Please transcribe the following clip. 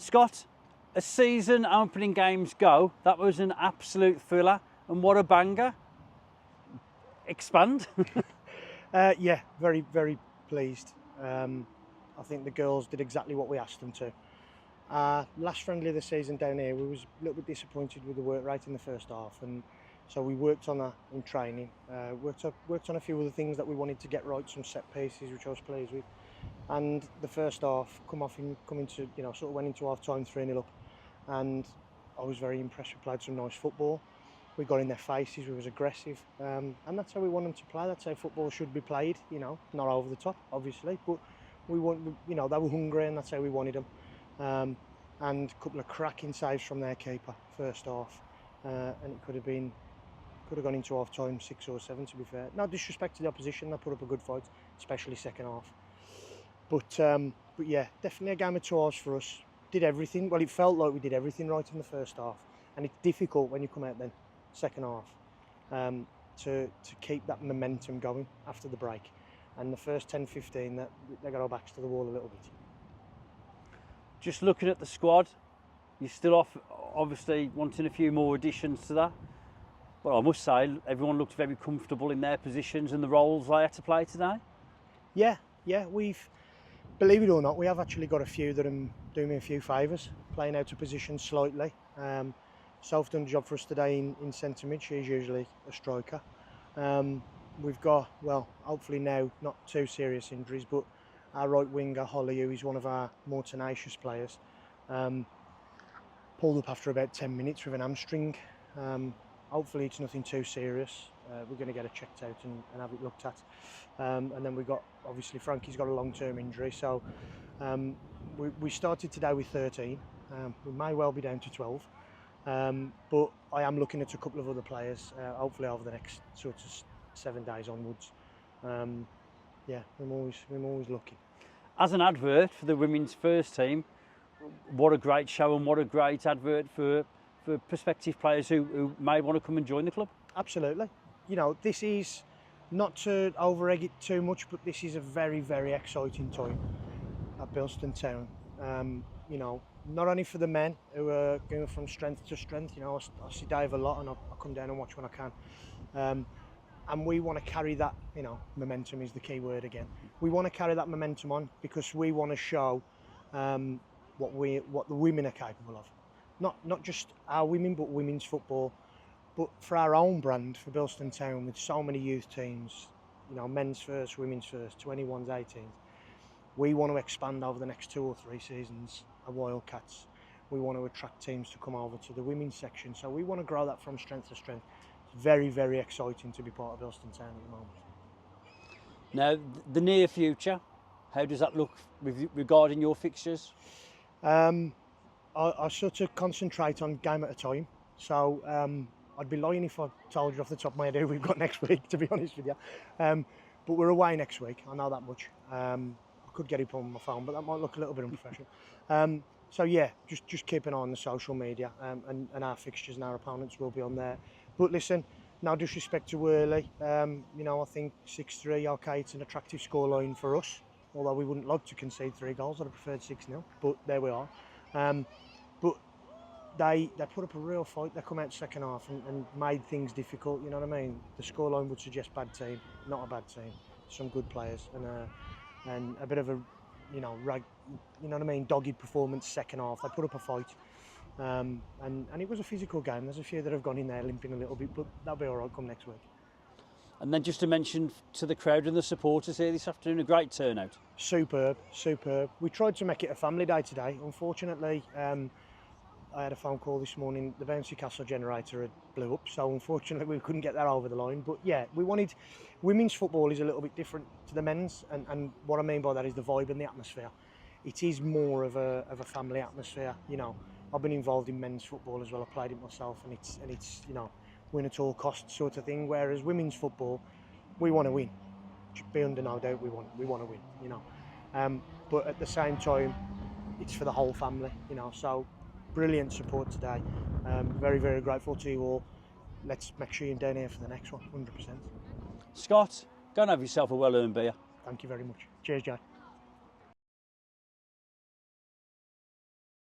Scott, as season opening games go, that was an absolute thriller, and what a banger. Expand. Yeah, very, very pleased. I think the girls did exactly what we asked them to. Last friendly of the season down here, we was a little bit disappointed with the work rate in the first half, and so we worked on that in training. Worked on a few other things that we wanted to get right, some set pieces, which I was pleased with. And the first half, sort of went into half time 3-0 up, and I was very impressed. We played some nice football. We got in their faces. We was aggressive, and that's how we want them to play. That's how football should be played. Not over the top, obviously, but they were hungry, and that's how we wanted them. And a couple of cracking saves from their keeper first half, and it could have gone into half time 6 or 7. To be fair, no disrespect to the opposition, they put up a good fight, especially second half. But yeah, definitely a game of 2 halves for us. Did everything. Well, it felt like we did everything right in the first half, and it's difficult when you come out then second half to keep that momentum going after the break. And the first 10-15, that they got our backs to the wall a little bit. Just looking at the squad, you're still obviously wanting a few more additions to that. Well, I must say, everyone looked very comfortable in their positions and the roles they had to play today. Yeah, we've, believe it or not, we have actually got a few that are doing me a few favours, playing out of position slightly. Self done a job for us today in centre mid. She's usually a striker. We've got, well, hopefully now not too serious injuries, but our right winger Holly, who is one of our more tenacious players, pulled up after about 10 minutes with an hamstring. Hopefully it's nothing too serious. We're going to get it checked out and have it looked at. And then we got, obviously Frankie's got a long-term injury, so we started today with 13. We may well be down to 12. But I am looking at a couple of other players, hopefully over the next sort of 7 days onwards. Yeah, I'm always looking. As an advert for the women's first team, what a great show and what a great advert for prospective players who may want to come and join the club. Absolutely. This is, not to over-egg it too much, but this is a very, very exciting time at Bilston Town. Not only for the men who are going from strength to strength. I see Dave a lot, and I come down and watch when I can. And we want to carry that, momentum is the key word again. We want to carry that momentum on because we want to show what the women are capable of. Not just our women, but women's football. But for our own brand, for Bilston Town, with so many youth teams, men's first, women's first, 21s, 18s, we want to expand over the next 2 or 3 seasons at Wildcats. We want to attract teams to come over to the women's section. So we want to grow that from strength to strength. It's very, very exciting to be part of Bilston Town at the moment. Now, the near future, how does that look regarding your fixtures? I sort of concentrate on game at a time. So I'd be lying if I told you off the top of my head who we've got next week, to be honest with you. But we're away next week, I know that much. I could get it on my phone, but that might look a little bit unprofessional. So yeah, just keep an eye on the social media, and our fixtures and our opponents will be on there. But listen, no disrespect to Wyrley, I think 6-3, okay, it's an attractive scoreline for us, although we wouldn't like to concede 3 goals, I'd have preferred 6-0, but there we are. But they put up a real fight. They come out second half and made things difficult, you know what I mean? The scoreline would suggest bad team, not a bad team, some good players, and a bit of a, dogged performance second half. They put up a fight. And it was a physical game. There's a few that have gone in there limping a little bit, but that'll be all right come next week. And then just to mention to the crowd and the supporters here this afternoon, a great turnout. Superb. We tried to make it a family day today. Unfortunately, I had a phone call this morning. The Bouncy Castle generator had blew up, so unfortunately we couldn't get that over the line. But yeah, women's football is a little bit different to the men's, and what I mean by that is the vibe and the atmosphere. It is more of a family atmosphere, I've been involved in men's football as well. I played it myself, and it's win at all costs sort of thing. Whereas women's football, we want to win. Be under no doubt, we want to win. But at the same time, it's for the whole family. So brilliant support today. Very, very grateful to you all. Let's make sure you're down here for the next one, 100%. Scott, go and have yourself a well-earned beer. Thank you very much. Cheers, Jay.